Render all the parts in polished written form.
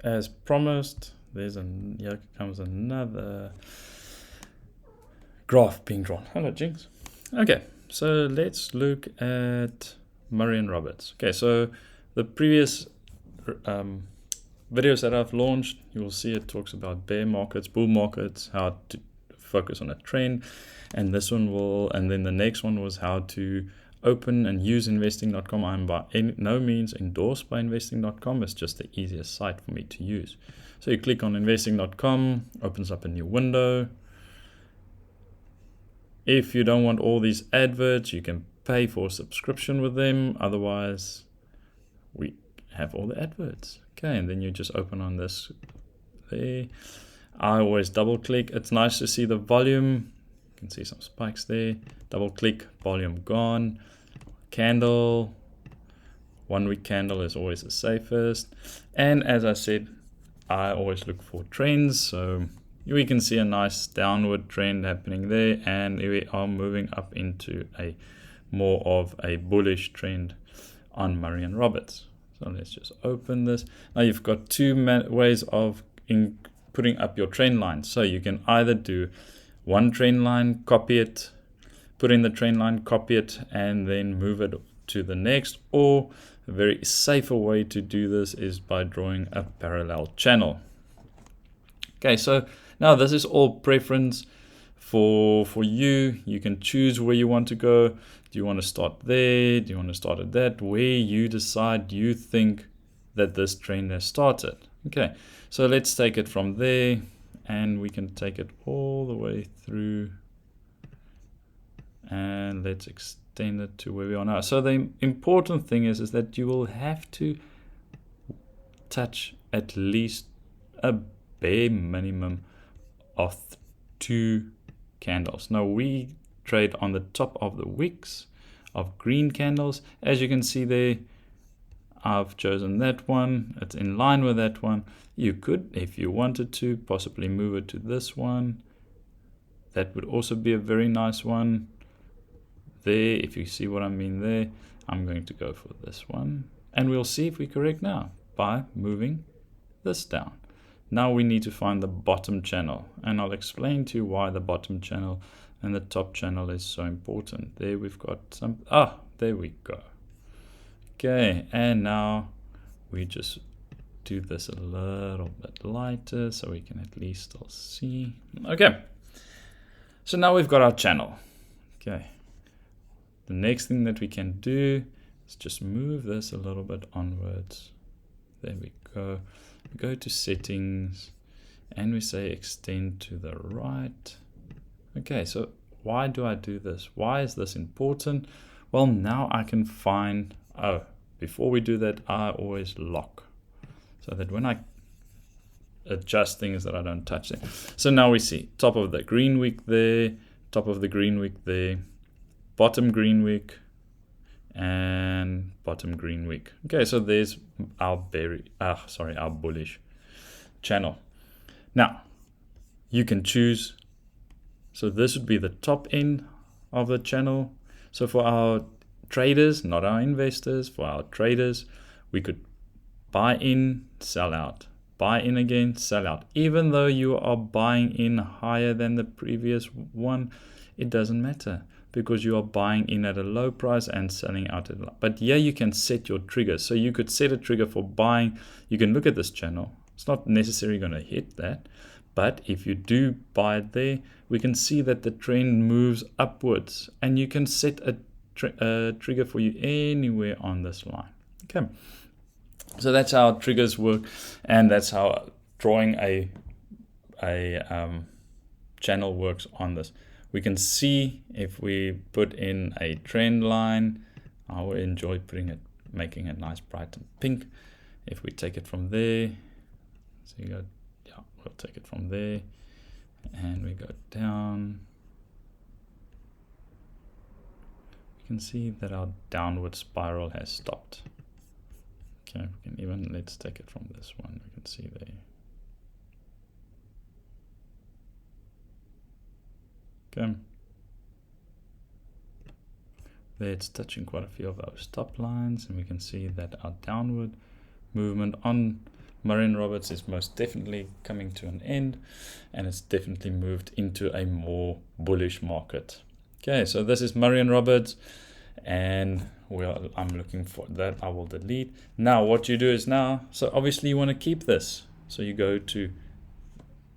as promised, here comes another graph being drawn. Hello, Jinx. Okay, so let's look at Murray and Roberts. Okay, so the previous videos that I've launched, you will see it talks about bear markets, bull markets, how to focus on a trend, and this one and then the next one was how to open and use investing.com. I'm by no means endorsed by investing.com. It's just the easiest site for me to use. So you click on investing.com, opens up a new window. If you don't want all these adverts, you can pay for a subscription with them. Otherwise, we have all the adverts. Okay, and then you just open on this there. I always double click. It's nice to see the volume. You can see some spikes there. Double click, volume gone. Candle, 1 week candle is always the safest. And as I said, I always look for trends. So we can see a nice downward trend happening there, and we are moving up into a more of a bullish trend on Murray and Roberts. So let's just open this. Now you've got two ways of putting up your trend line. So you can either do one trend line, copy it, put in the trend line, copy it, and then move it to the next. Or a very safer way to do this is by drawing a parallel channel. Okay, so now this is all preference for you. You can choose where you want to go. Do you want to start there? Do you want to start at that? Where you decide you think that this trend has started. Okay, so let's take it from there, and we can take it all the way through, and let's extend it to where we are now. So the important thing is that you will have to touch at least a bare minimum of 2 candles. Now we trade on the top of the wicks of green candles. As you can see there, I've chosen that one. It's in line with that one. You could, if you wanted to, possibly move it to this one. That would also be a very nice one. There, if you see what I mean there, I'm going to go for this one. And we'll see if we're correct now by moving this down. Now we need to find the bottom channel, and I'll explain to you why the bottom channel and the top channel is so important. There we've got some, there we go. Okay, and now we just do this a little bit lighter so we can at least still see. Okay, so now we've got our channel. Okay, the next thing that we can do is just move this a little bit onwards. There we go. We go to settings and we say extend to the right. Okay, so why do I do this? Why is this important? Well, now I can find, before we do that, I always lock, so that when I adjust things that I don't touch it. So now we see top of the green wick there, top of the green wick there, bottom green wick, and bottom green wick. Okay, so there's our bullish channel. Now you can choose, so this would be the top end of the channel. So for our traders, not our investors, for our traders, we could buy in, sell out, buy in again, sell out. Even though you are buying in higher than the previous one, it doesn't matter, because you are buying in at a low price and selling out at a low. But here you can set your triggers. So you could set a trigger for buying. You can look at this channel. It's not necessarily going to hit that. But if you do buy it there, we can see that the trend moves upwards. And you can set a trigger for you anywhere on this line. Okay. So that's how triggers work. And that's how drawing a channel works on this. We can see if we put in a trend line, I will enjoy making it nice, bright and pink. If we take it from there, so we'll take it from there, and we go down. We can see that our downward spiral has stopped. Okay, we can let's take it from this one. We can see there. Okay. There it's touching quite a few of our stop lines, and we can see that our downward movement on Murray & Roberts is most definitely coming to an end, and it's definitely moved into a more bullish market. Okay, so this is Murray & Roberts, and I'm looking for that. I will delete. Now what you do is so obviously you want to keep this. So you go to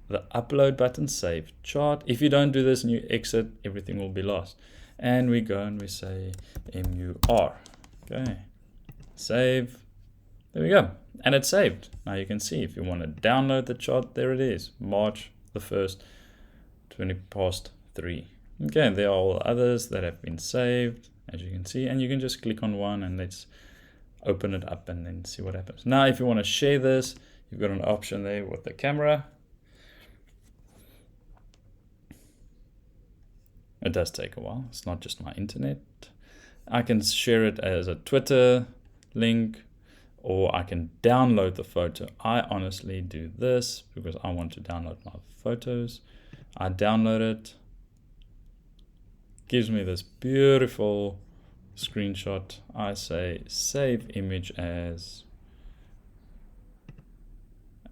the upload button, save chart. If you don't do this and you exit, everything will be lost. And we go and we say MUR. Okay, save. There we go. And it's saved. Now you can see if you want to download the chart, there it is. March the 1st, 20 past 3. Okay, there are all others that have been saved, as you can see. And you can just click on one and let's open it up and then see what happens. Now, if you want to share this, you've got an option there with the camera. It does take a while. It's not just my internet. I can share it as a Twitter link, or I can download the photo. I honestly do this because I want to download my photos. I download it. Gives me this beautiful screenshot. I say save image as,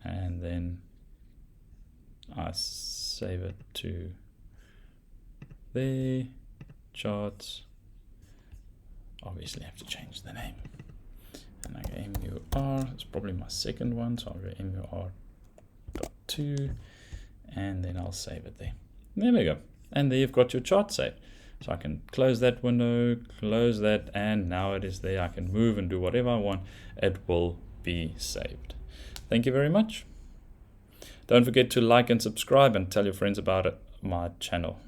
and then I save it to the charts. Obviously I have to change the name. And I go MUR, it's probably my second one, so I'll go MUR.2, and then I'll save it there. There we go. And there you've got your chart saved. So I can close that window, close that, and now it is there. I can move and do whatever I want. It will be saved. Thank you very much. Don't forget to like and subscribe and tell your friends about my channel.